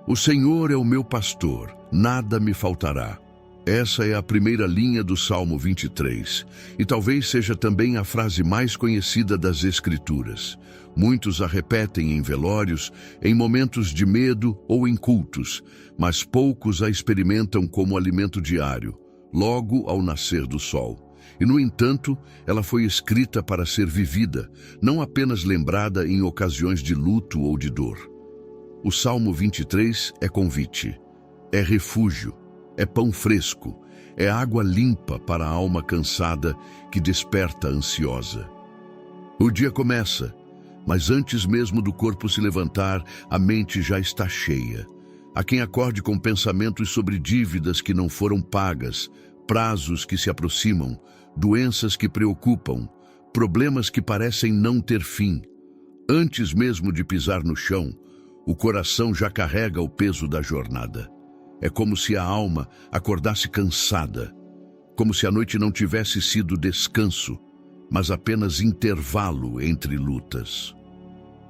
O Senhor é o meu pastor, nada me faltará. Essa é a primeira linha do Salmo 23, e talvez seja também a frase mais conhecida das Escrituras. Muitos a repetem em velórios, em momentos de medo ou em cultos, mas poucos a experimentam como alimento diário, logo ao nascer do sol. E, no entanto, ela foi escrita para ser vivida, não apenas lembrada em ocasiões de luto ou de dor. O Salmo 23 é convite, é refúgio, é pão fresco, é água limpa para a alma cansada que desperta ansiosa. O dia começa, mas antes mesmo do corpo se levantar, a mente já está cheia. Há quem acorde com pensamentos sobre dívidas que não foram pagas, prazos que se aproximam, doenças que preocupam, problemas que parecem não ter fim. Antes mesmo de pisar no chão, o coração já carrega o peso da jornada. É como se a alma acordasse cansada, como se a noite não tivesse sido descanso, mas apenas intervalo entre lutas.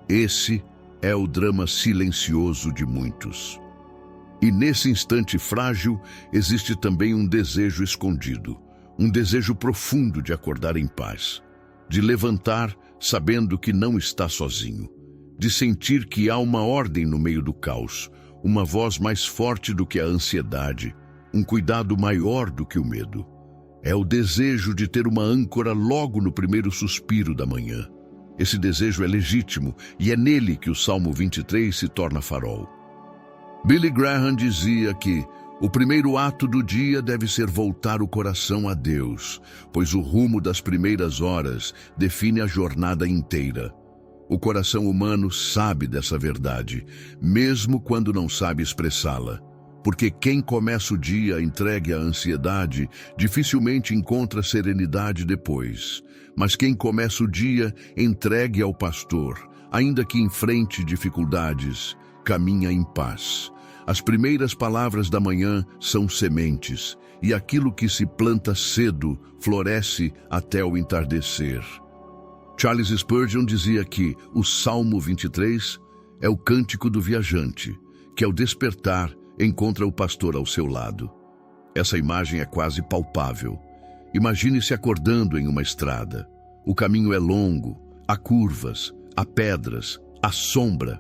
Esse é o drama silencioso de muitos. E nesse instante frágil existe também um desejo escondido, um desejo profundo de acordar em paz, de levantar sabendo que não está sozinho, de sentir que há uma ordem no meio do caos, uma voz mais forte do que a ansiedade, um cuidado maior do que o medo. É o desejo de ter uma âncora logo no primeiro suspiro da manhã. Esse desejo é legítimo e é nele que o Salmo 23 se torna farol. Billy Graham dizia que o primeiro ato do dia deve ser voltar o coração a Deus, pois o rumo das primeiras horas define a jornada inteira. O coração humano sabe dessa verdade, mesmo quando não sabe expressá-la. Porque quem começa o dia entregue à ansiedade, dificilmente encontra serenidade depois. Mas quem começa o dia entregue ao pastor, ainda que enfrente dificuldades, caminha em paz. As primeiras palavras da manhã são sementes, e aquilo que se planta cedo floresce até o entardecer. Charles Spurgeon dizia que o Salmo 23 é o cântico do viajante, que ao despertar encontra o pastor ao seu lado. Essa imagem é quase palpável. Imagine-se acordando em uma estrada. O caminho é longo, há curvas, há pedras, há sombra,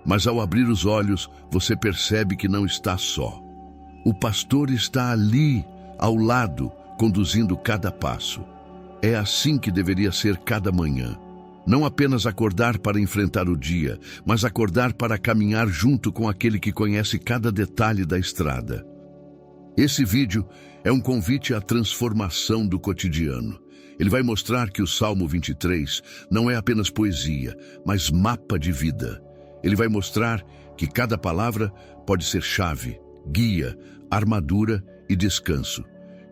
mas ao abrir os olhos você percebe que não está só. O pastor está ali, ao lado, conduzindo cada passo. É assim que deveria ser cada manhã. Não apenas acordar para enfrentar o dia, mas acordar para caminhar junto com aquele que conhece cada detalhe da estrada. Esse vídeo é um convite à transformação do cotidiano. Ele vai mostrar que o Salmo 23 não é apenas poesia, mas mapa de vida. Ele vai mostrar que cada palavra pode ser chave, guia, armadura e descanso.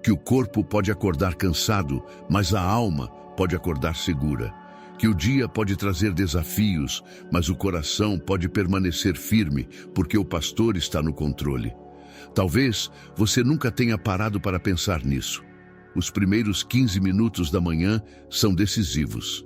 Que o corpo pode acordar cansado, mas a alma pode acordar segura. Que o dia pode trazer desafios, mas o coração pode permanecer firme, porque o pastor está no controle. Talvez você nunca tenha parado para pensar nisso. Os primeiros 15 minutos da manhã são decisivos.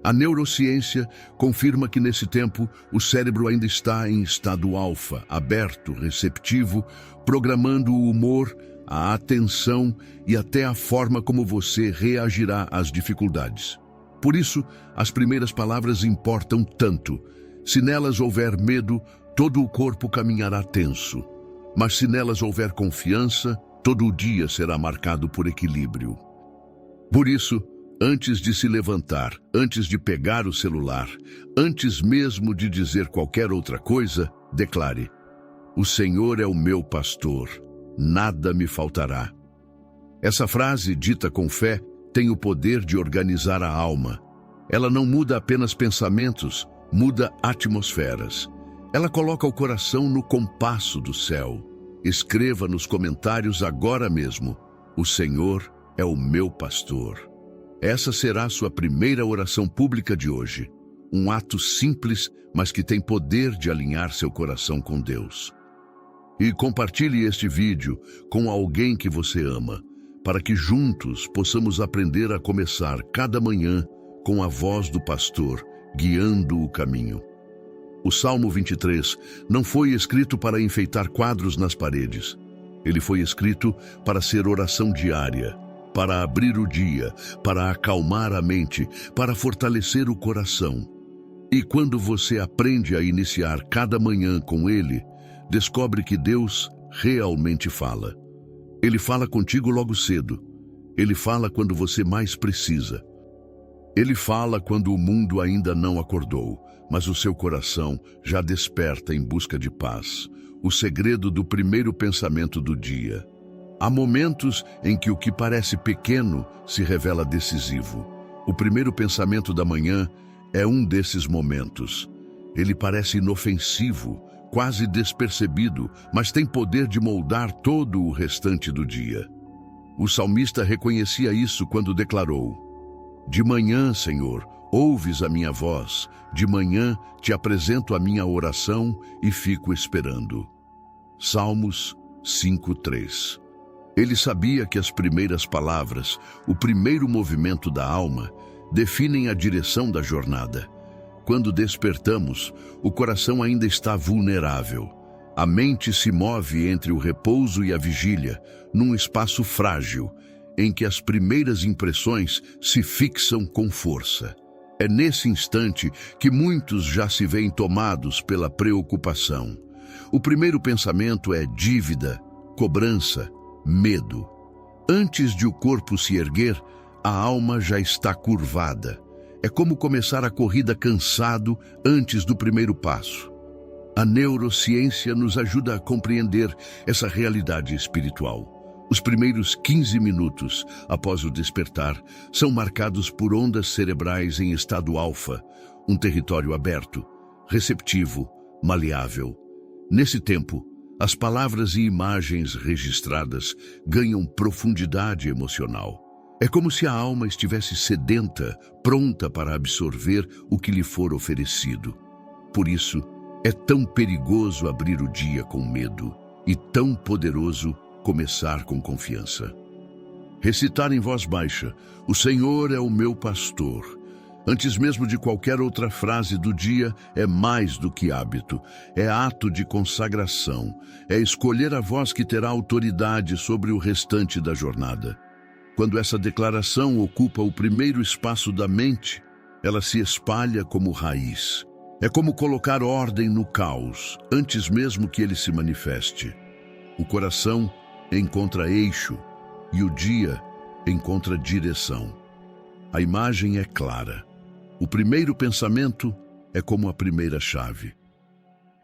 A neurociência confirma que nesse tempo o cérebro ainda está em estado alfa, aberto, receptivo, programando o humor, a atenção e até a forma como você reagirá às dificuldades. Por isso, as primeiras palavras importam tanto. Se nelas houver medo, todo o corpo caminhará tenso. Mas se nelas houver confiança, todo o dia será marcado por equilíbrio. Por isso, antes de se levantar, antes de pegar o celular, antes mesmo de dizer qualquer outra coisa, declare: "O Senhor é o meu pastor, nada me faltará." Essa frase, dita com fé, tem o poder de organizar a alma. Ela não muda apenas pensamentos, muda atmosferas. Ela coloca o coração no compasso do céu. Escreva nos comentários agora mesmo: "O Senhor é o meu pastor." Essa será a sua primeira oração pública de hoje. Um ato simples, mas que tem poder de alinhar seu coração com Deus. E compartilhe este vídeo com alguém que você ama, para que juntos possamos aprender a começar cada manhã com a voz do pastor, guiando o caminho. O Salmo 23 não foi escrito para enfeitar quadros nas paredes. Ele foi escrito para ser oração diária, para abrir o dia, para acalmar a mente, para fortalecer o coração. E quando você aprende a iniciar cada manhã com ele, descobre que Deus realmente fala. Ele fala contigo logo cedo. Ele fala quando você mais precisa. Ele fala quando o mundo ainda não acordou, mas o seu coração já desperta em busca de paz. O segredo do primeiro pensamento do dia. Há momentos em que o que parece pequeno se revela decisivo. O primeiro pensamento da manhã é um desses momentos. Ele parece inofensivo, quase despercebido, mas tem poder de moldar todo o restante do dia. O salmista reconhecia isso quando declarou: De manhã, Senhor, ouves a minha voz, de manhã te apresento a minha oração e fico esperando. Salmos 5:3. Ele sabia que as primeiras palavras, o primeiro movimento da alma, definem a direção da jornada. Quando despertamos, o coração ainda está vulnerável. A mente se move entre o repouso e a vigília, num espaço frágil, em que as primeiras impressões se fixam com força. É nesse instante que muitos já se veem tomados pela preocupação. O primeiro pensamento é dívida, cobrança, medo. Antes de o corpo se erguer, a alma já está curvada. É como começar a corrida cansado antes do primeiro passo. A neurociência nos ajuda a compreender essa realidade espiritual. Os primeiros 15 minutos após o despertar são marcados por ondas cerebrais em estado alfa, um território aberto, receptivo, maleável. Nesse tempo, as palavras e imagens registradas ganham profundidade emocional. É como se a alma estivesse sedenta, pronta para absorver o que lhe for oferecido. Por isso, é tão perigoso abrir o dia com medo e tão poderoso começar com confiança. Recitar em voz baixa: O Senhor é o meu pastor. Antes mesmo de qualquer outra frase do dia, é mais do que hábito. É ato de consagração. É escolher a voz que terá autoridade sobre o restante da jornada. Quando essa declaração ocupa o primeiro espaço da mente, ela se espalha como raiz. É como colocar ordem no caos, antes mesmo que ele se manifeste. O coração encontra eixo e o dia encontra direção. A imagem é clara. O primeiro pensamento é como a primeira chave.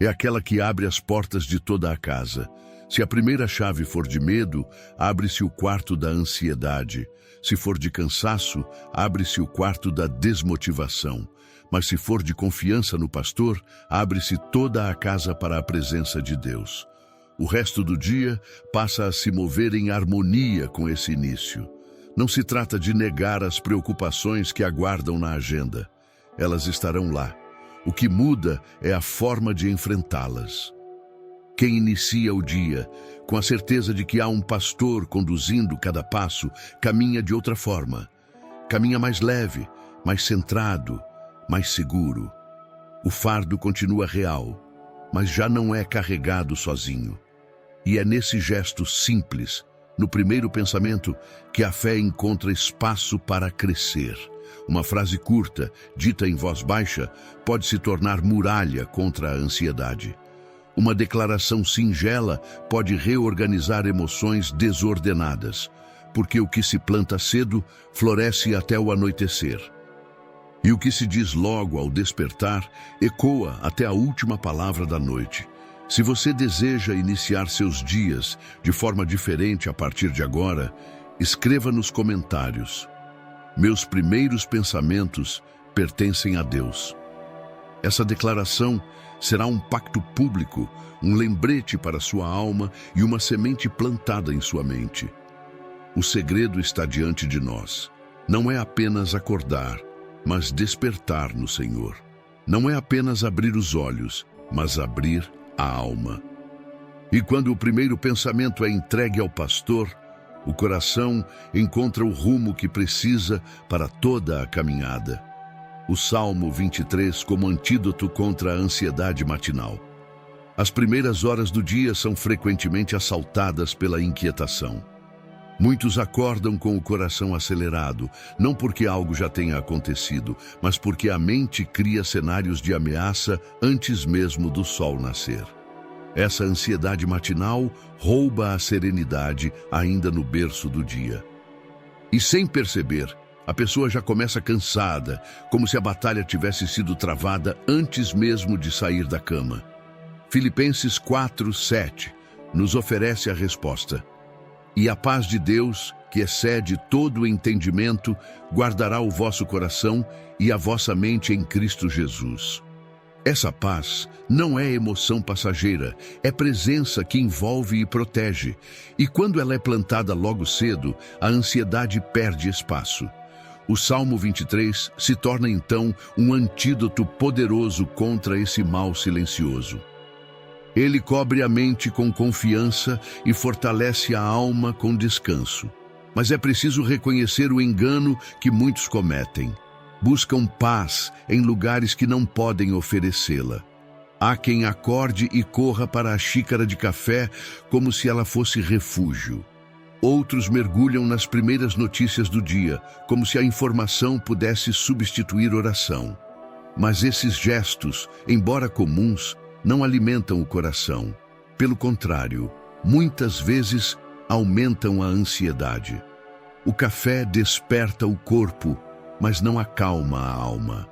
É aquela que abre as portas de toda a casa. Se a primeira chave for de medo, abre-se o quarto da ansiedade. Se for de cansaço, abre-se o quarto da desmotivação. Mas se for de confiança no pastor, abre-se toda a casa para a presença de Deus. O resto do dia passa a se mover em harmonia com esse início. Não se trata de negar as preocupações que aguardam na agenda. Elas estarão lá. O que muda é a forma de enfrentá-las. Quem inicia o dia, com a certeza de que há um pastor conduzindo cada passo, caminha de outra forma. Caminha mais leve, mais centrado, mais seguro. O fardo continua real, mas já não é carregado sozinho. E é nesse gesto simples, no primeiro pensamento, que a fé encontra espaço para crescer. Uma frase curta, dita em voz baixa, pode se tornar muralha contra a ansiedade. Uma declaração singela pode reorganizar emoções desordenadas, porque o que se planta cedo floresce até o anoitecer. E o que se diz logo ao despertar ecoa até a última palavra da noite. Se você deseja iniciar seus dias de forma diferente a partir de agora, escreva nos comentários: Meus primeiros pensamentos pertencem a Deus. Essa declaração será um pacto público, um lembrete para sua alma e uma semente plantada em sua mente. O segredo está diante de nós. Não é apenas acordar, mas despertar no Senhor. Não é apenas abrir os olhos, mas abrir a alma. E quando o primeiro pensamento é entregue ao pastor, o coração encontra o rumo que precisa para toda a caminhada. o Salmo 23 como antídoto contra a ansiedade matinal. As primeiras horas do dia são frequentemente assaltadas pela inquietação. Muitos acordam com o coração acelerado, não porque algo já tenha acontecido, mas porque a mente cria cenários de ameaça antes mesmo do sol nascer. Essa ansiedade matinal rouba a serenidade ainda no berço do dia. E sem perceber, a pessoa já começa cansada, como se a batalha tivesse sido travada antes mesmo de sair da cama. Filipenses 4:7 nos oferece a resposta. E a paz de Deus, que excede todo o entendimento, guardará o vosso coração e a vossa mente em Cristo Jesus. Essa paz não é emoção passageira, é presença que envolve e protege. E quando ela é plantada logo cedo, a ansiedade perde espaço. O Salmo 23 se torna então um antídoto poderoso contra esse mal silencioso. Ele cobre a mente com confiança e fortalece a alma com descanso. Mas é preciso reconhecer o engano que muitos cometem. Buscam paz em lugares que não podem oferecê-la. Há quem acorde e corra para a xícara de café como se ela fosse refúgio. Outros mergulham nas primeiras notícias do dia, como se a informação pudesse substituir oração. Mas esses gestos, embora comuns, não alimentam o coração. Pelo contrário, muitas vezes aumentam a ansiedade. O café desperta o corpo, mas não acalma a alma.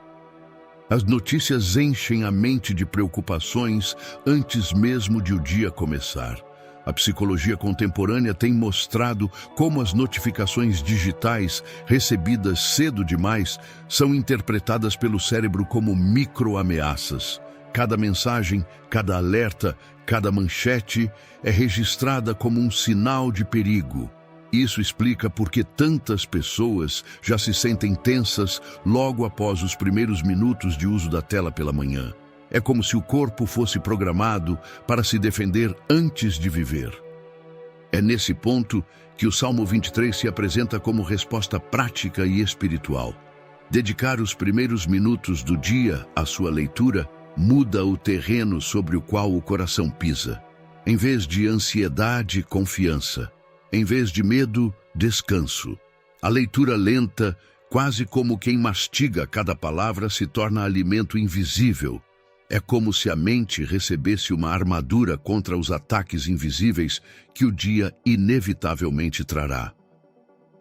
As notícias enchem a mente de preocupações antes mesmo de o dia começar. A psicologia contemporânea tem mostrado como as notificações digitais, recebidas cedo demais, são interpretadas pelo cérebro como microameaças. Cada mensagem, cada alerta, cada manchete é registrada como um sinal de perigo. Isso explica por que tantas pessoas já se sentem tensas logo após os primeiros minutos de uso da tela pela manhã. É como se o corpo fosse programado para se defender antes de viver. É nesse ponto que o Salmo 23 se apresenta como resposta prática e espiritual. Dedicar os primeiros minutos do dia à sua leitura muda o terreno sobre o qual o coração pisa. Em vez de ansiedade, confiança. Em vez de medo, descanso. A leitura lenta, quase como quem mastiga cada palavra, se torna alimento invisível. É como se a mente recebesse uma armadura contra os ataques invisíveis que o dia inevitavelmente trará.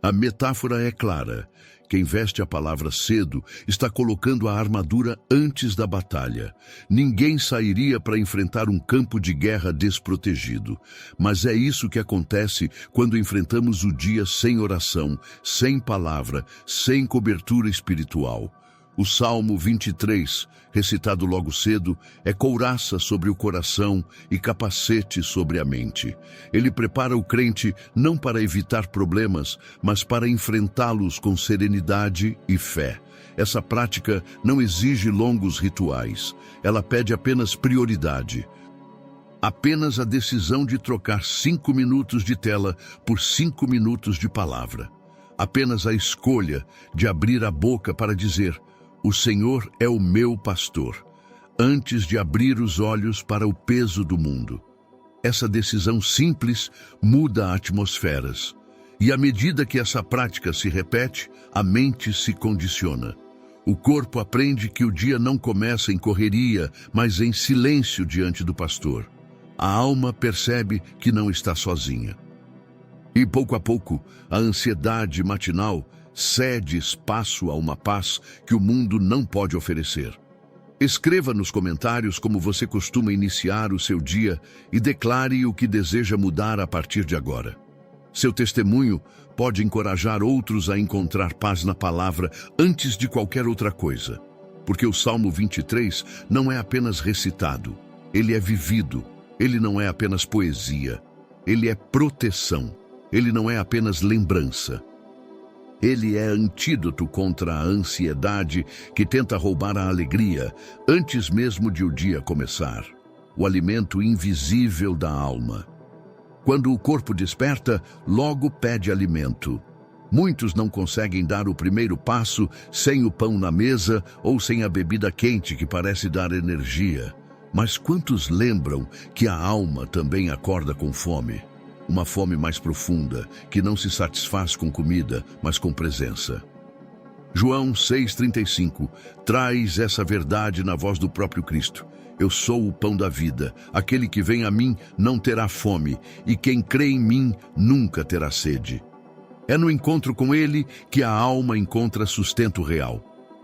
A metáfora é clara. Quem veste a palavra cedo está colocando a armadura antes da batalha. Ninguém sairia para enfrentar um campo de guerra desprotegido. Mas é isso que acontece quando enfrentamos o dia sem oração, sem palavra, sem cobertura espiritual. O Salmo 23, recitado logo cedo, é couraça sobre o coração e capacete sobre a mente. Ele prepara o crente não para evitar problemas, mas para enfrentá-los com serenidade e fé. Essa prática não exige longos rituais. Ela pede apenas prioridade. Apenas a decisão de trocar 5 minutos de tela por 5 minutos de palavra. Apenas a escolha de abrir a boca para dizer: "O Senhor é o meu pastor", antes de abrir os olhos para o peso do mundo. Essa decisão simples muda atmosferas. E à medida que essa prática se repete, a mente se condiciona. O corpo aprende que o dia não começa em correria, mas em silêncio diante do pastor. A alma percebe que não está sozinha. E pouco a pouco, a ansiedade matinal cede espaço a uma paz que o mundo não pode oferecer. Escreva nos comentários como você costuma iniciar o seu dia e declare o que deseja mudar a partir de agora. Seu testemunho pode encorajar outros a encontrar paz na palavra antes de qualquer outra coisa. Porque o Salmo 23 não é apenas recitado, ele é vivido. Ele não é apenas poesia, ele é proteção. Ele não é apenas lembrança. Ele é antídoto contra a ansiedade que tenta roubar a alegria antes mesmo de o dia começar. O alimento invisível da alma. Quando o corpo desperta, logo pede alimento. Muitos não conseguem dar o primeiro passo sem o pão na mesa ou sem a bebida quente que parece dar energia. Mas quantos lembram que a alma também acorda com fome? Uma fome mais profunda, que não se satisfaz com comida, mas com presença. João 6,35 traz essa verdade na voz do próprio Cristo. Eu sou o pão da vida. Aquele que vem a mim não terá fome, e quem crê em mim nunca terá sede. É no encontro com ele que a alma encontra sustento real.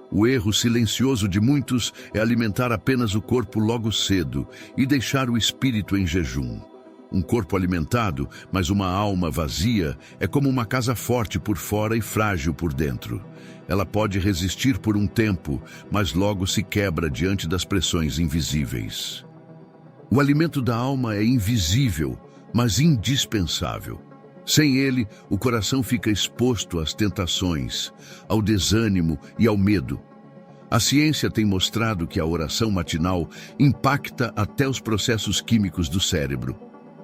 O erro silencioso de muitos é alimentar apenas o corpo logo cedo e deixar o espírito em jejum. Um corpo alimentado, mas uma alma vazia, é como uma casa forte por fora e frágil por dentro. Ela pode resistir por um tempo, mas logo se quebra diante das pressões invisíveis. O alimento da alma é invisível, mas indispensável. Sem ele, o coração fica exposto às tentações, ao desânimo e ao medo. A ciência tem mostrado que a oração matinal impacta até os processos químicos do cérebro.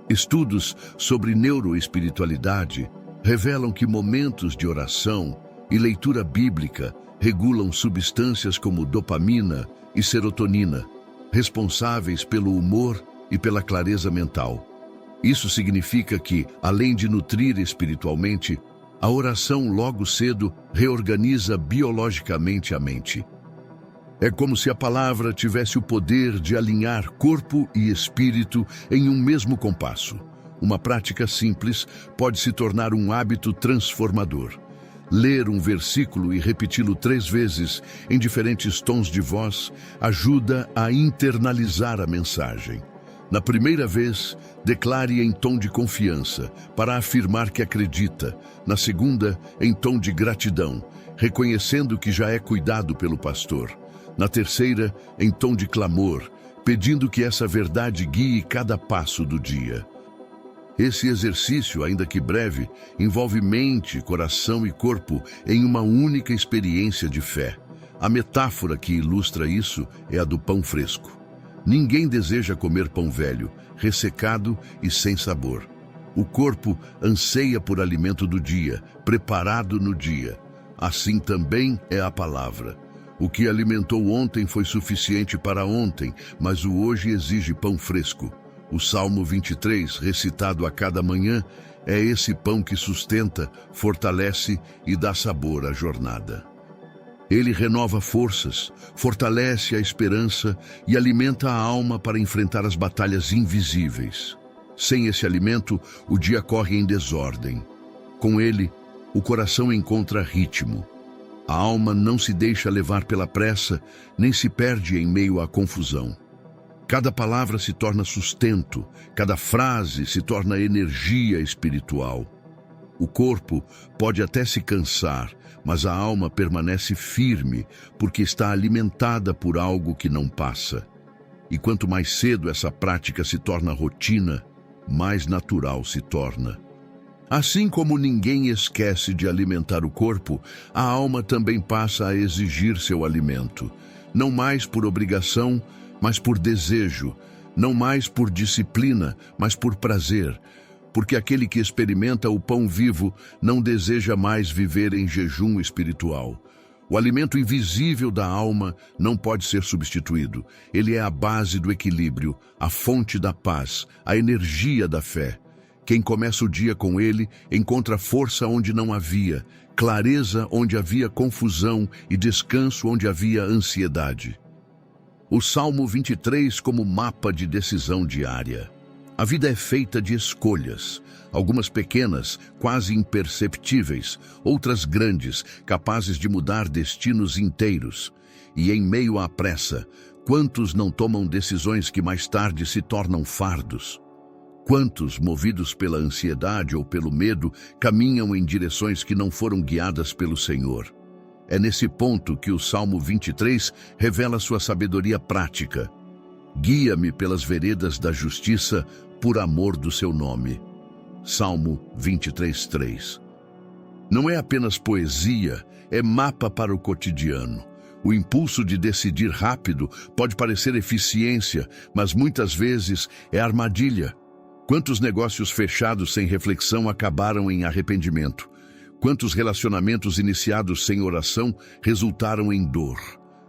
Estudos sobre neuroespiritualidade revelam que momentos de oração e leitura bíblica regulam substâncias como dopamina e serotonina, responsáveis pelo humor e pela clareza mental. Isso significa que, além de nutrir espiritualmente, a oração logo cedo reorganiza biologicamente a mente. É como se a palavra tivesse o poder de alinhar corpo e espírito em um mesmo compasso. Uma prática simples pode se tornar um hábito transformador. Ler um versículo e repeti-lo 3 vezes em diferentes tons de voz ajuda a internalizar a mensagem. Na primeira vez, declare em tom de confiança, para afirmar que acredita. Na segunda, em tom de gratidão, reconhecendo que já é cuidado pelo pastor. Na terceira, em tom de clamor, pedindo que essa verdade guie cada passo do dia. Esse exercício, ainda que breve, envolve mente, coração e corpo em uma única experiência de fé. A metáfora que ilustra isso é a do pão fresco. Ninguém deseja comer pão velho, ressecado e sem sabor. O corpo anseia por alimento do dia, preparado no dia. Assim também é a palavra. O que alimentou ontem foi suficiente para ontem, mas o hoje exige pão fresco. O Salmo 23, recitado a cada manhã, é esse pão que sustenta, fortalece e dá sabor à jornada. Ele renova forças, fortalece a esperança e alimenta a alma para enfrentar as batalhas invisíveis. Sem esse alimento, o dia corre em desordem. Com ele, o coração encontra ritmo. A alma não se deixa levar pela pressa, nem se perde em meio à confusão. Cada palavra se torna sustento, cada frase se torna energia espiritual. O corpo pode até se cansar, mas a alma permanece firme, porque está alimentada por algo que não passa. E quanto mais cedo essa prática se torna rotina, mais natural se torna. Assim como ninguém esquece de alimentar o corpo, a alma também passa a exigir seu alimento. Não mais por obrigação, mas por desejo. Não mais por disciplina, mas por prazer. Porque aquele que experimenta o pão vivo não deseja mais viver em jejum espiritual. O alimento invisível da alma não pode ser substituído. Ele é a base do equilíbrio, a fonte da paz, a energia da fé. Quem começa o dia com ele encontra força onde não havia, clareza onde havia confusão e descanso onde havia ansiedade. O Salmo 23 como mapa de decisão diária. A vida é feita de escolhas, algumas pequenas, quase imperceptíveis, outras grandes, capazes de mudar destinos inteiros. E em meio à pressa, quantos não tomam decisões que mais tarde se tornam fardos? Quantos, movidos pela ansiedade ou pelo medo, caminham em direções que não foram guiadas pelo Senhor? É nesse ponto que o Salmo 23 revela sua sabedoria prática. Guia-me pelas veredas da justiça, por amor do seu nome. Salmo 23:3. Não é apenas poesia, é mapa para o cotidiano. O impulso de decidir rápido pode parecer eficiência, mas muitas vezes é armadilha. Quantos negócios fechados sem reflexão acabaram em arrependimento? Quantos relacionamentos iniciados sem oração resultaram em dor?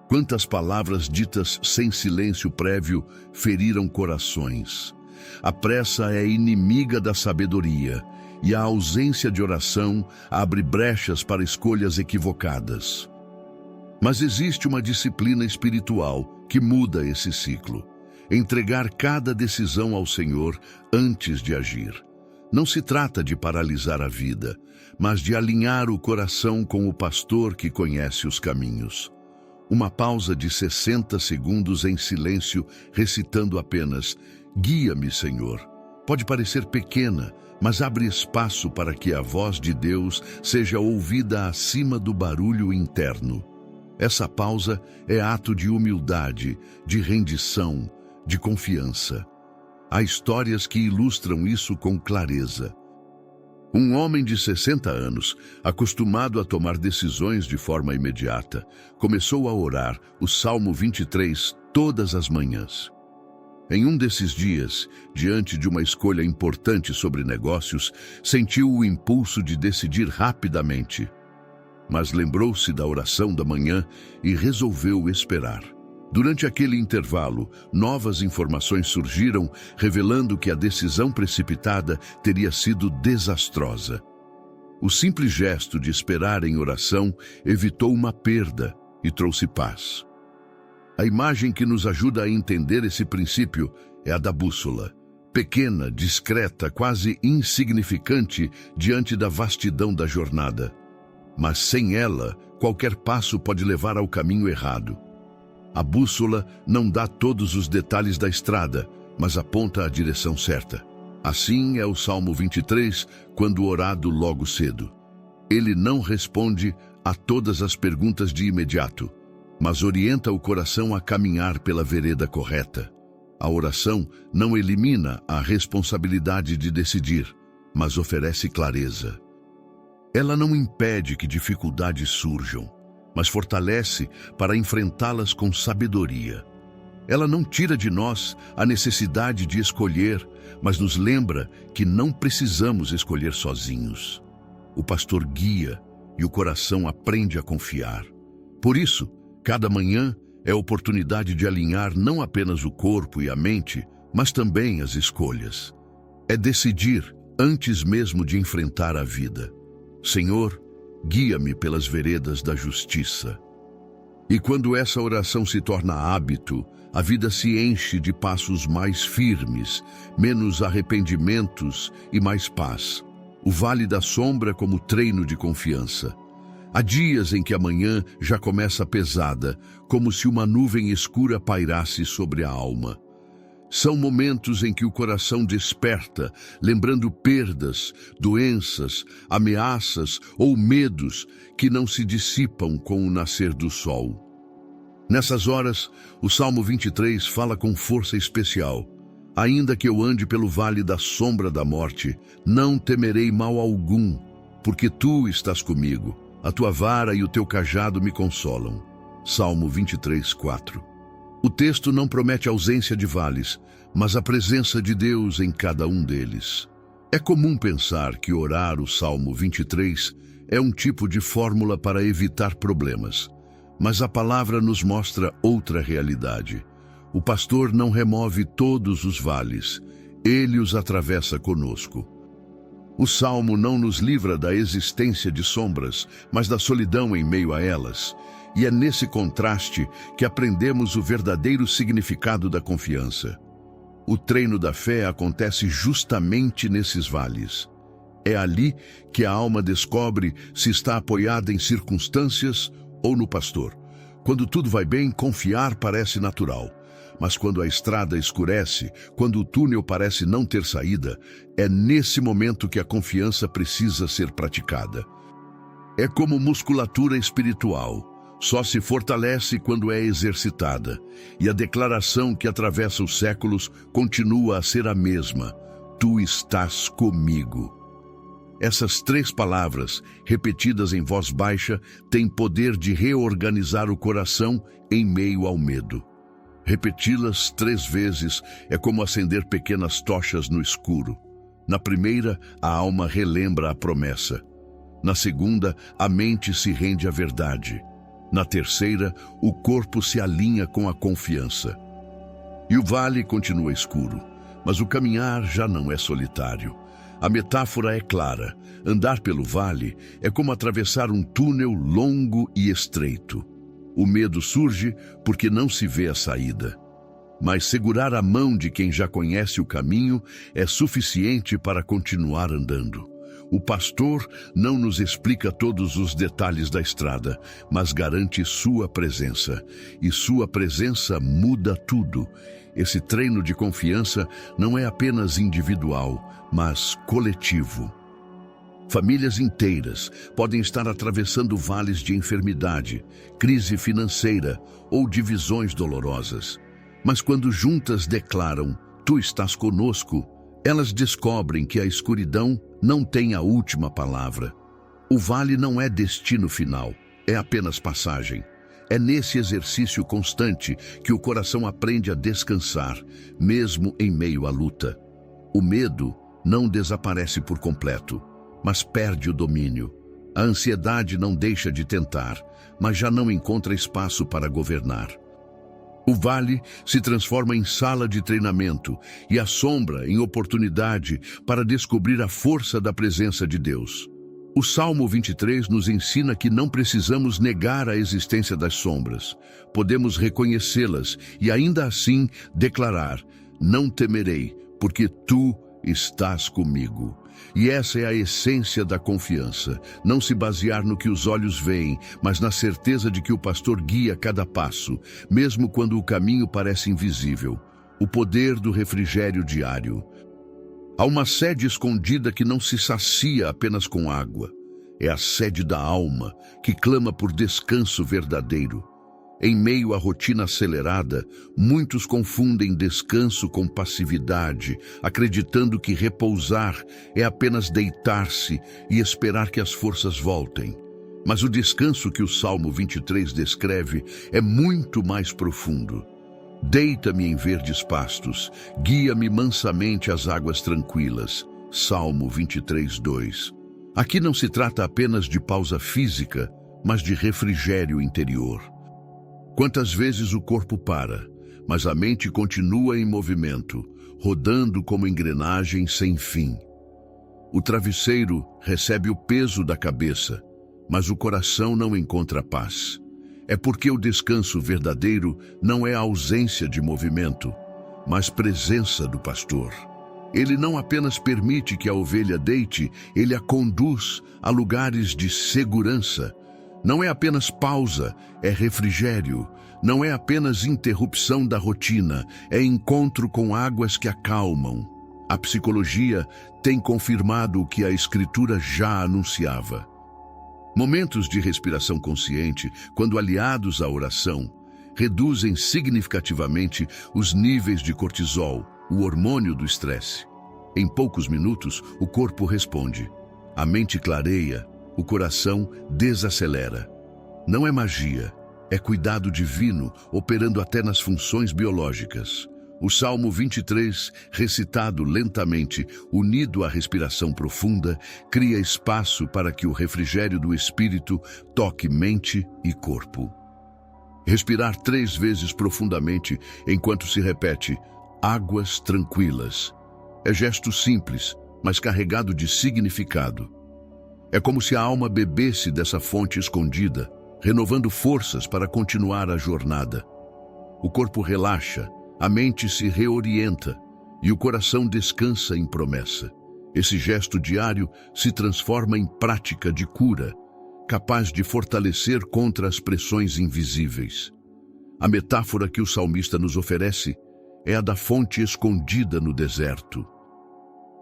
Quantas palavras ditas sem silêncio prévio feriram corações? A pressa é inimiga da sabedoria, e a ausência de oração abre brechas para escolhas equivocadas. Mas existe uma disciplina espiritual que muda esse ciclo. Entregar cada decisão ao Senhor antes de agir. Não se trata de paralisar a vida, mas de alinhar o coração com o pastor que conhece os caminhos. Uma pausa de 60 segundos em silêncio, recitando apenas: "Guia-me, Senhor." Pode parecer pequena, mas abre espaço para que a voz de Deus seja ouvida acima do barulho interno. Essa pausa é ato de humildade, de rendição, de confiança. Há histórias que ilustram isso com clareza. Um homem de 60 anos, acostumado a tomar decisões de forma imediata, começou a orar o Salmo 23 todas as manhãs. Em um desses dias, diante de uma escolha importante sobre negócios, sentiu o impulso de decidir rapidamente. Mas lembrou-se da oração da manhã e resolveu esperar. Durante aquele intervalo, novas informações surgiram, revelando que a decisão precipitada teria sido desastrosa. O simples gesto de esperar em oração evitou uma perda e trouxe paz. A imagem que nos ajuda a entender esse princípio é a da bússola. Pequena, discreta, quase insignificante diante da vastidão da jornada. Mas sem ela, qualquer passo pode levar ao caminho errado. A bússola não dá todos os detalhes da estrada, mas aponta a direção certa. Assim é o Salmo 23, quando orado logo cedo. Ele não responde a todas as perguntas de imediato, mas orienta o coração a caminhar pela vereda correta. A oração não elimina a responsabilidade de decidir, mas oferece clareza. Ela não impede que dificuldades surjam, mas fortalece para enfrentá-las com sabedoria. Ela não tira de nós a necessidade de escolher, mas nos lembra que não precisamos escolher sozinhos. O pastor guia e o coração aprende a confiar. Por isso, cada manhã é oportunidade de alinhar não apenas o corpo e a mente, mas também as escolhas. É decidir antes mesmo de enfrentar a vida. Senhor, guia-me pelas veredas da justiça. E quando essa oração se torna hábito, a vida se enche de passos mais firmes, menos arrependimentos e mais paz. O vale da sombra como treino de confiança. Há dias em que a manhã já começa pesada, como se uma nuvem escura pairasse sobre a alma. São momentos em que o coração desperta, lembrando perdas, doenças, ameaças ou medos que não se dissipam com o nascer do sol. Nessas horas, o Salmo 23 fala com força especial. Ainda que eu ande pelo vale da sombra da morte, não temerei mal algum, porque tu estás comigo. A tua vara e o teu cajado me consolam. Salmo 23, 4. O texto não promete ausência de vales, mas a presença de Deus em cada um deles. É comum pensar que orar o Salmo 23 é um tipo de fórmula para evitar problemas, mas a palavra nos mostra outra realidade. O pastor não remove todos os vales, ele os atravessa conosco. O Salmo não nos livra da existência de sombras, mas da solidão em meio a elas. E é nesse contraste que aprendemos o verdadeiro significado da confiança. O treino da fé acontece justamente nesses vales. É ali que a alma descobre se está apoiada em circunstâncias ou no pastor. Quando tudo vai bem, confiar parece natural. Mas quando a estrada escurece, quando o túnel parece não ter saída, é nesse momento que a confiança precisa ser praticada. É como musculatura espiritual. Só se fortalece quando é exercitada, e a declaração que atravessa os séculos continua a ser a mesma: tu estás comigo. Essas 3 palavras, repetidas em voz baixa, têm poder de reorganizar o coração em meio ao medo. Repeti-las 3 vezes é como acender pequenas tochas no escuro. Na primeira, a alma relembra a promessa: Na segunda, a mente se rende à verdade. Na terceira, o corpo se alinha com a confiança. E o vale continua escuro, mas o caminhar já não é solitário. A metáfora é clara. Andar pelo vale é como atravessar um túnel longo e estreito. O medo surge porque não se vê a saída. Mas segurar a mão de quem já conhece o caminho é suficiente para continuar andando. O pastor não nos explica todos os detalhes da estrada, mas garante sua presença. E sua presença muda tudo. Esse treino de confiança não é apenas individual, mas coletivo. Famílias inteiras podem estar atravessando vales de enfermidade, crise financeira ou divisões dolorosas. Mas quando juntas declaram, "Tu estás conosco", elas descobrem que a escuridão não tem a última palavra. O vale não é destino final, é apenas passagem. É nesse exercício constante que o coração aprende a descansar, mesmo em meio à luta. O medo não desaparece por completo, mas perde o domínio. A ansiedade não deixa de tentar, mas já não encontra espaço para governar. O vale se transforma em sala de treinamento e a sombra em oportunidade para descobrir a força da presença de Deus. O Salmo 23 nos ensina que não precisamos negar a existência das sombras. Podemos reconhecê-las e ainda assim declarar, "Não temerei, porque tu estás comigo." E essa é a essência da confiança, não se basear no que os olhos veem, mas na certeza de que o pastor guia cada passo, mesmo quando o caminho parece invisível. O poder do refrigério diário. Há uma sede escondida que não se sacia apenas com água. É a sede da alma, que clama por descanso verdadeiro. Em meio à rotina acelerada, muitos confundem descanso com passividade, acreditando que repousar é apenas deitar-se e esperar que as forças voltem. Mas o descanso que o Salmo 23 descreve é muito mais profundo. Deita-me em verdes pastos, guia-me mansamente às águas tranquilas. Salmo 23, 2. Aqui não se trata apenas de pausa física, mas de refrigério interior. Quantas vezes o corpo para, mas a mente continua em movimento, rodando como engrenagem sem fim. O travesseiro recebe o peso da cabeça, mas o coração não encontra paz. É porque o descanso verdadeiro não é a ausência de movimento, mas presença do pastor. Ele não apenas permite que a ovelha deite, ele a conduz a lugares de segurança. Não é apenas pausa, é refrigério. Não é apenas interrupção da rotina, é encontro com águas que acalmam. A psicologia tem confirmado o que a Escritura já anunciava. Momentos de respiração consciente, quando aliados à oração, reduzem significativamente os níveis de cortisol, o hormônio do estresse. Em poucos minutos, o corpo responde. A mente clareia, o coração desacelera. Não é magia, é cuidado divino operando até nas funções biológicas. O Salmo 23, recitado lentamente, unido à respiração profunda, cria espaço para que o refrigério do espírito toque mente e corpo. Respirar 3 vezes profundamente enquanto se repete, águas tranquilas. É gesto simples, mas carregado de significado. É como se a alma bebesse dessa fonte escondida, renovando forças para continuar a jornada. O corpo relaxa, a mente se reorienta e o coração descansa em promessa. Esse gesto diário se transforma em prática de cura, capaz de fortalecer contra as pressões invisíveis. A metáfora que o salmista nos oferece é a da fonte escondida no deserto.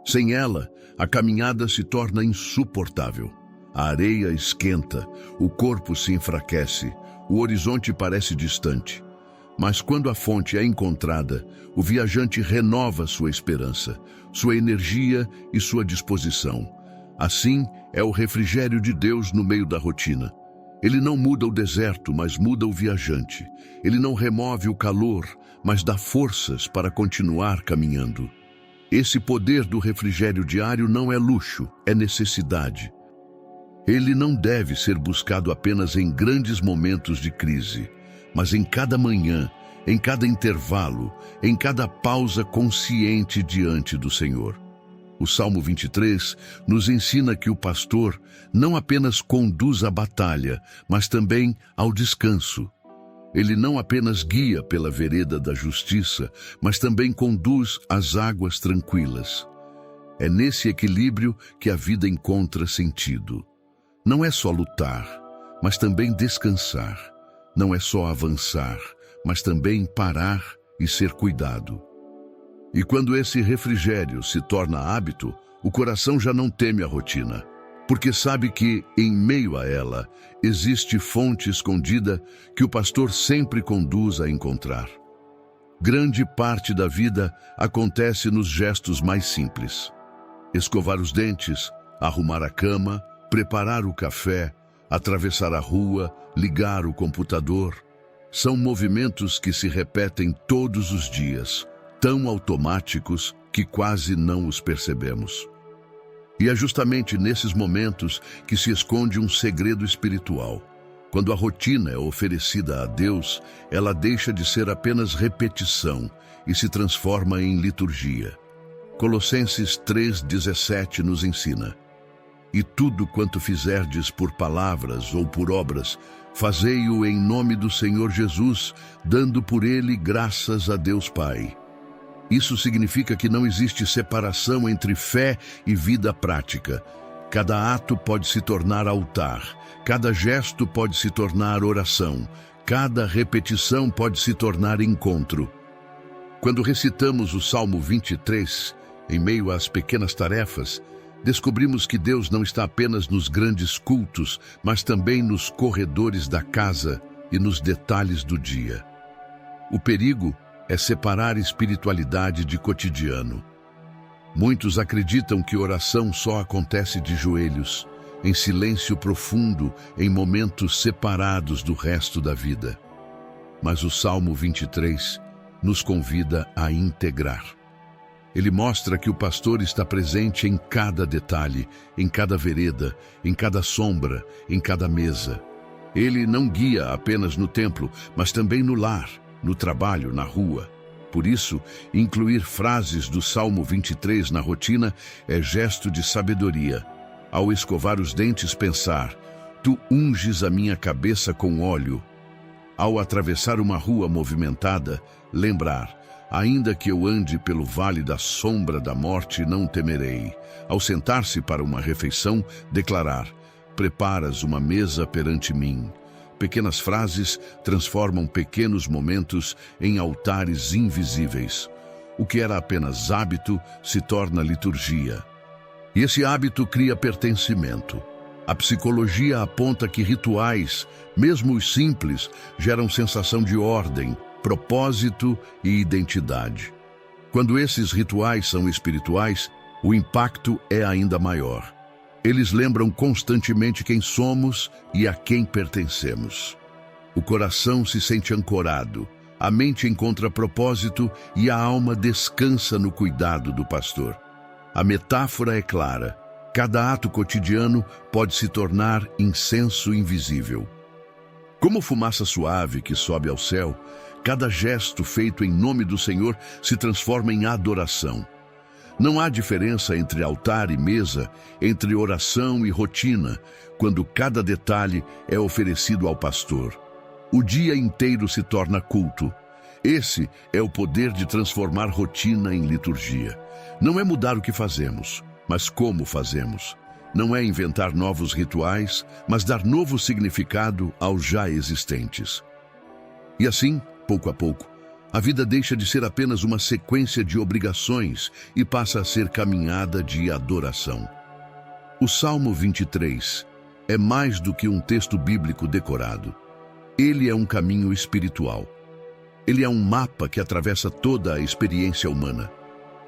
Sem ela, a caminhada se torna insuportável. A areia esquenta, o corpo se enfraquece, o horizonte parece distante. Mas quando a fonte é encontrada, o viajante renova sua esperança, sua energia e sua disposição. Assim é o refrigério de Deus no meio da rotina. Ele não muda o deserto, mas muda o viajante. Ele não remove o calor, mas dá forças para continuar caminhando. Esse poder do refrigério diário não é luxo, é necessidade. Ele não deve ser buscado apenas em grandes momentos de crise, mas em cada manhã, em cada intervalo, em cada pausa consciente diante do Senhor. O Salmo 23 nos ensina que o pastor não apenas conduz a batalha, mas também ao descanso. Ele não apenas guia pela vereda da justiça, mas também conduz às águas tranquilas. É nesse equilíbrio que a vida encontra sentido. Não é só lutar, mas também descansar. Não é só avançar, mas também parar e ser cuidado. E quando esse refrigério se torna hábito, o coração já não teme a rotina, porque sabe que, em meio a ela, existe fonte escondida que o pastor sempre conduz a encontrar. Grande parte da vida acontece nos gestos mais simples. Escovar os dentes, arrumar a cama, preparar o café, atravessar a rua, ligar o computador. São movimentos que se repetem todos os dias, tão automáticos que quase não os percebemos. E é justamente nesses momentos que se esconde um segredo espiritual. Quando a rotina é oferecida a Deus, ela deixa de ser apenas repetição e se transforma em liturgia. Colossenses 3,17 nos ensina: E tudo quanto fizerdes por palavras ou por obras, fazei-o em nome do Senhor Jesus, dando por ele graças a Deus Pai. Isso significa que não existe separação entre fé e vida prática. Cada ato pode se tornar altar, cada gesto pode se tornar oração, cada repetição pode se tornar encontro. Quando recitamos o Salmo 23, em meio às pequenas tarefas, descobrimos que Deus não está apenas nos grandes cultos, mas também nos corredores da casa e nos detalhes do dia. O perigo é separar espiritualidade de cotidiano. Muitos acreditam que oração só acontece de joelhos, em silêncio profundo, em momentos separados do resto da vida. Mas o Salmo 23 nos convida a integrar. Ele mostra que o pastor está presente em cada detalhe, em cada vereda, em cada sombra, em cada mesa. Ele não guia apenas no templo, mas também no lar, no trabalho, na rua. Por isso, incluir frases do Salmo 23 na rotina é gesto de sabedoria. Ao escovar os dentes, pensar: Tu unges a minha cabeça com óleo. Ao atravessar uma rua movimentada, lembrar: Ainda que eu ande pelo vale da sombra da morte, não temerei. Ao sentar-se para uma refeição, declarar: Preparas uma mesa perante mim. Pequenas frases transformam pequenos momentos em altares invisíveis. O que era apenas hábito se torna liturgia. E esse hábito cria pertencimento. A psicologia aponta que rituais, mesmo os simples, geram sensação de ordem, propósito e identidade. Quando esses rituais são espirituais, o impacto é ainda maior. Eles lembram constantemente quem somos e a quem pertencemos. O coração se sente ancorado, a mente encontra propósito e a alma descansa no cuidado do pastor. A metáfora é clara: cada ato cotidiano pode se tornar incenso invisível. Como fumaça suave que sobe ao céu, cada gesto feito em nome do Senhor se transforma em adoração. Não há diferença entre altar e mesa, entre oração e rotina, quando cada detalhe é oferecido ao pastor. O dia inteiro se torna culto. Esse é o poder de transformar rotina em liturgia. Não é mudar o que fazemos, mas como fazemos. Não é inventar novos rituais, mas dar novo significado aos já existentes. E assim, pouco a pouco, a vida deixa de ser apenas uma sequência de obrigações e passa a ser caminhada de adoração. O Salmo 23 é mais do que um texto bíblico decorado. Ele é um caminho espiritual. Ele é um mapa que atravessa toda a experiência humana.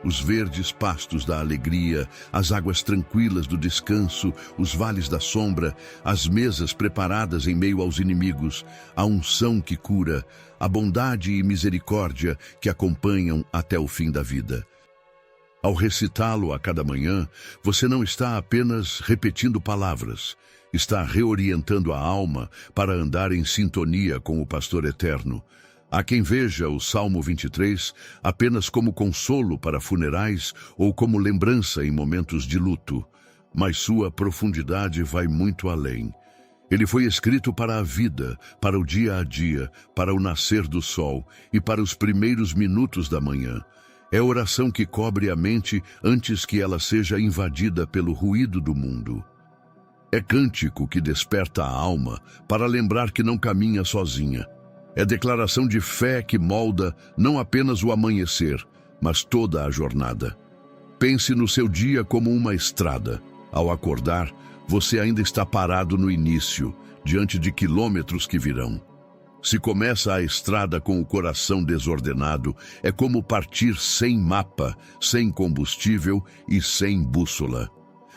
Os verdes pastos da alegria, as águas tranquilas do descanso, os vales da sombra, as mesas preparadas em meio aos inimigos, a unção que cura, a bondade e misericórdia que acompanham até o fim da vida. Ao recitá-lo a cada manhã, você não está apenas repetindo palavras, está reorientando a alma para andar em sintonia com o Pastor Eterno. Há quem veja o Salmo 23 apenas como consolo para funerais ou como lembrança em momentos de luto, mas sua profundidade vai muito além. Ele foi escrito para a vida, para o dia a dia, para o nascer do sol e para os primeiros minutos da manhã. É oração que cobre a mente antes que ela seja invadida pelo ruído do mundo. É cântico que desperta a alma para lembrar que não caminha sozinha. É declaração de fé que molda não apenas o amanhecer, mas toda a jornada. Pense no seu dia como uma estrada. Ao acordar, você ainda está parado no início, diante de quilômetros que virão. Se começa a estrada com o coração desordenado, é como partir sem mapa, sem combustível e sem bússola.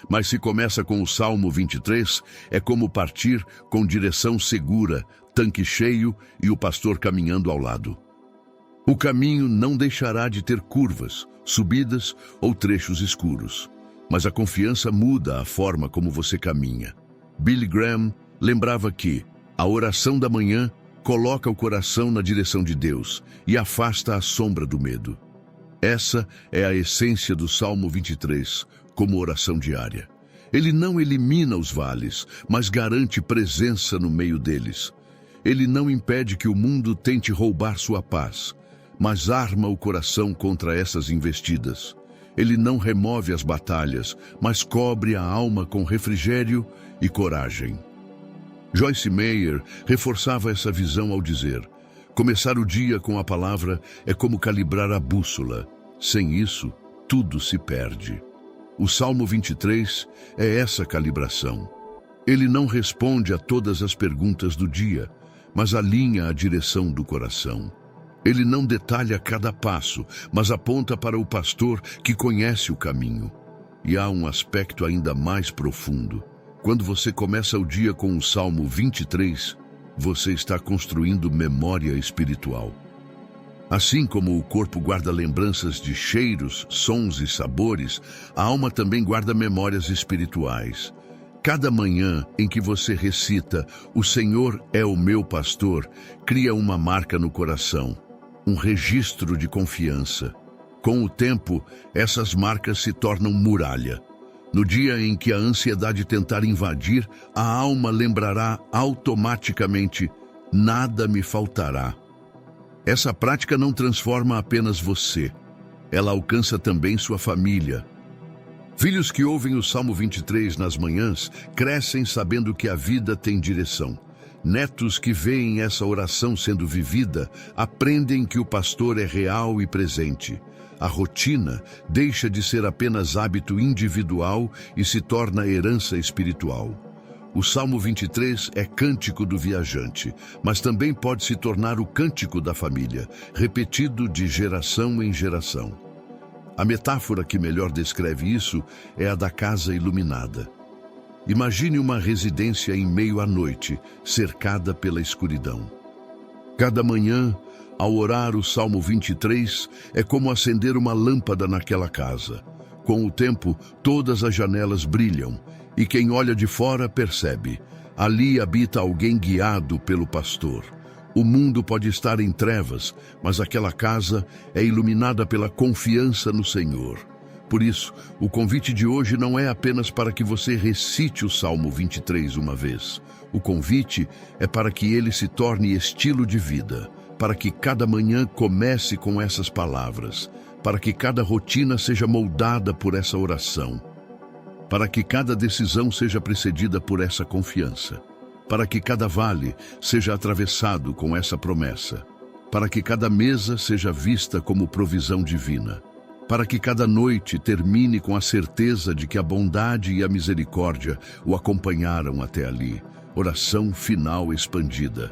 Mas se começa com o Salmo 23, é como partir com direção segura, tanque cheio e o pastor caminhando ao lado. O caminho não deixará de ter curvas, subidas ou trechos escuros, mas a confiança muda a forma como você caminha. Billy Graham lembrava que a oração da manhã coloca o coração na direção de Deus e afasta a sombra do medo. Essa é a essência do Salmo 23, como oração diária. Ele não elimina os vales, mas garante presença no meio deles. Ele não impede que o mundo tente roubar sua paz, mas arma o coração contra essas investidas. Ele não remove as batalhas, mas cobre a alma com refrigério e coragem. Joyce Meyer reforçava essa visão ao dizer: começar o dia com a palavra é como calibrar a bússola. Sem isso, tudo se perde. O Salmo 23 é essa calibração. Ele não responde a todas as perguntas do dia, mas alinha a direção do coração. Ele não detalha cada passo, mas aponta para o pastor que conhece o caminho. E há um aspecto ainda mais profundo. Quando você começa o dia com o Salmo 23, você está construindo memória espiritual. Assim como o corpo guarda lembranças de cheiros, sons e sabores, a alma também guarda memórias espirituais. Cada manhã em que você recita "O Senhor é o meu pastor", cria uma marca no coração, um registro de confiança. Com o tempo, essas marcas se tornam muralha. No dia em que a ansiedade tentar invadir, a alma lembrará automaticamente: nada me faltará. Essa prática não transforma apenas você, ela alcança também sua família. Filhos que ouvem o Salmo 23 nas manhãs crescem sabendo que a vida tem direção. Netos que veem essa oração sendo vivida aprendem que o pastor é real e presente. A rotina deixa de ser apenas hábito individual e se torna herança espiritual. O Salmo 23 é cântico do viajante, mas também pode se tornar o cântico da família, repetido de geração em geração. A metáfora que melhor descreve isso é a da casa iluminada. Imagine uma residência em meio à noite, cercada pela escuridão. Cada manhã, ao orar o Salmo 23, é como acender uma lâmpada naquela casa. Com o tempo, todas as janelas brilham, e quem olha de fora percebe: ali habita alguém guiado pelo pastor. O mundo pode estar em trevas, mas aquela casa é iluminada pela confiança no Senhor. Por isso, o convite de hoje não é apenas para que você recite o Salmo 23 uma vez. O convite é para que ele se torne estilo de vida, para que cada manhã comece com essas palavras, para que cada rotina seja moldada por essa oração, para que cada decisão seja precedida por essa confiança, para que cada vale seja atravessado com essa promessa, para que cada mesa seja vista como provisão divina, para que cada noite termine com a certeza de que a bondade e a misericórdia o acompanharam até ali. Oração final expandida.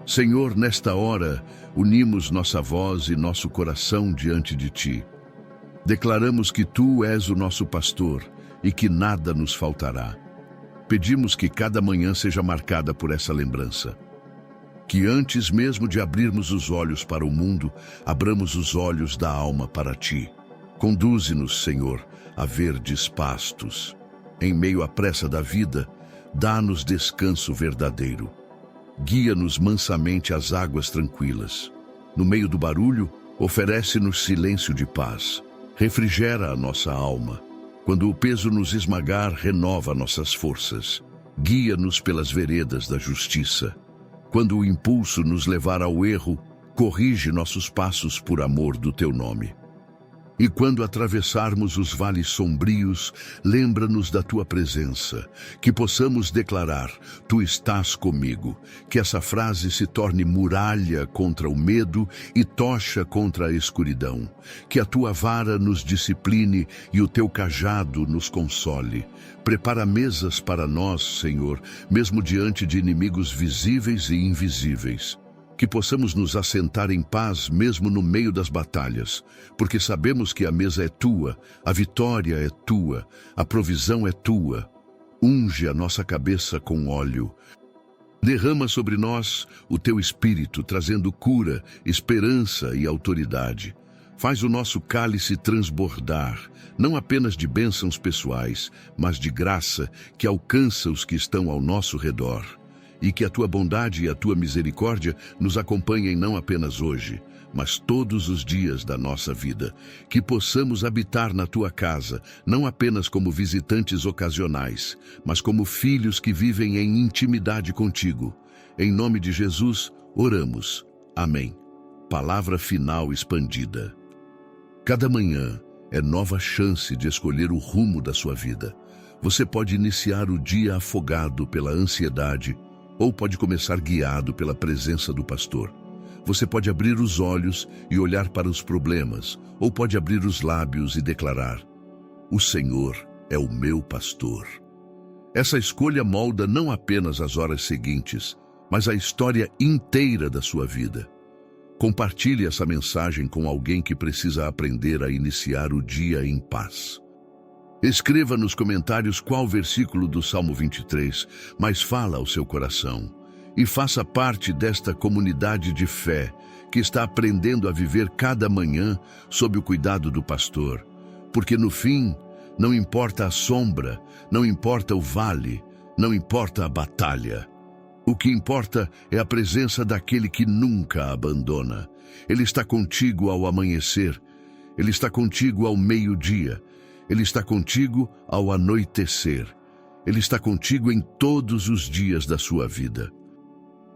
Senhor, nesta hora, unimos nossa voz e nosso coração diante de Ti. Declaramos que Tu és o nosso pastor e que nada nos faltará. Pedimos que cada manhã seja marcada por essa lembrança. Que antes mesmo de abrirmos os olhos para o mundo, abramos os olhos da alma para Ti. Conduze-nos, Senhor, a verdes pastos. Em meio à pressa da vida, dá-nos descanso verdadeiro. Guia-nos mansamente às águas tranquilas. No meio do barulho, oferece-nos silêncio de paz. Refrigera a nossa alma. Quando o peso nos esmagar, renova nossas forças. Guia-nos pelas veredas da justiça. Quando o impulso nos levar ao erro, corrige nossos passos por amor do teu nome. E quando atravessarmos os vales sombrios, lembra-nos da tua presença, que possamos declarar: tu estás comigo, que essa frase se torne muralha contra o medo e tocha contra a escuridão, que a tua vara nos discipline e o teu cajado nos console. Prepara mesas para nós, Senhor, mesmo diante de inimigos visíveis e invisíveis. Que possamos nos assentar em paz mesmo no meio das batalhas, porque sabemos que a mesa é tua, a vitória é tua, a provisão é tua. Unge a nossa cabeça com óleo. Derrama sobre nós o teu espírito, trazendo cura, esperança e autoridade. Faz o nosso cálice transbordar, não apenas de bênçãos pessoais, mas de graça que alcança os que estão ao nosso redor. E que a tua bondade e a tua misericórdia nos acompanhem não apenas hoje, mas todos os dias da nossa vida. Que possamos habitar na tua casa, não apenas como visitantes ocasionais, mas como filhos que vivem em intimidade contigo. Em nome de Jesus, oramos. Amém. Palavra final expandida. Cada manhã é nova chance de escolher o rumo da sua vida. Você pode iniciar o dia afogado pela ansiedade, ou pode começar guiado pela presença do pastor. Você pode abrir os olhos e olhar para os problemas, ou pode abrir os lábios e declarar: o Senhor é o meu pastor. Essa escolha molda não apenas as horas seguintes, mas a história inteira da sua vida. Compartilhe essa mensagem com alguém que precisa aprender a iniciar o dia em paz. Escreva nos comentários qual versículo do Salmo 23 mais fala ao seu coração. E faça parte desta comunidade de fé que está aprendendo a viver cada manhã sob o cuidado do pastor. Porque no fim, não importa a sombra, não importa o vale, não importa a batalha. O que importa é a presença daquele que nunca abandona. Ele está contigo ao amanhecer, ele está contigo ao meio-dia, ele está contigo ao anoitecer. Ele está contigo em todos os dias da sua vida.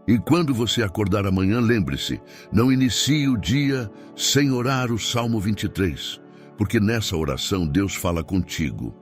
E quando você acordar amanhã, lembre-se, não inicie o dia sem orar o Salmo 23, porque nessa oração Deus fala contigo.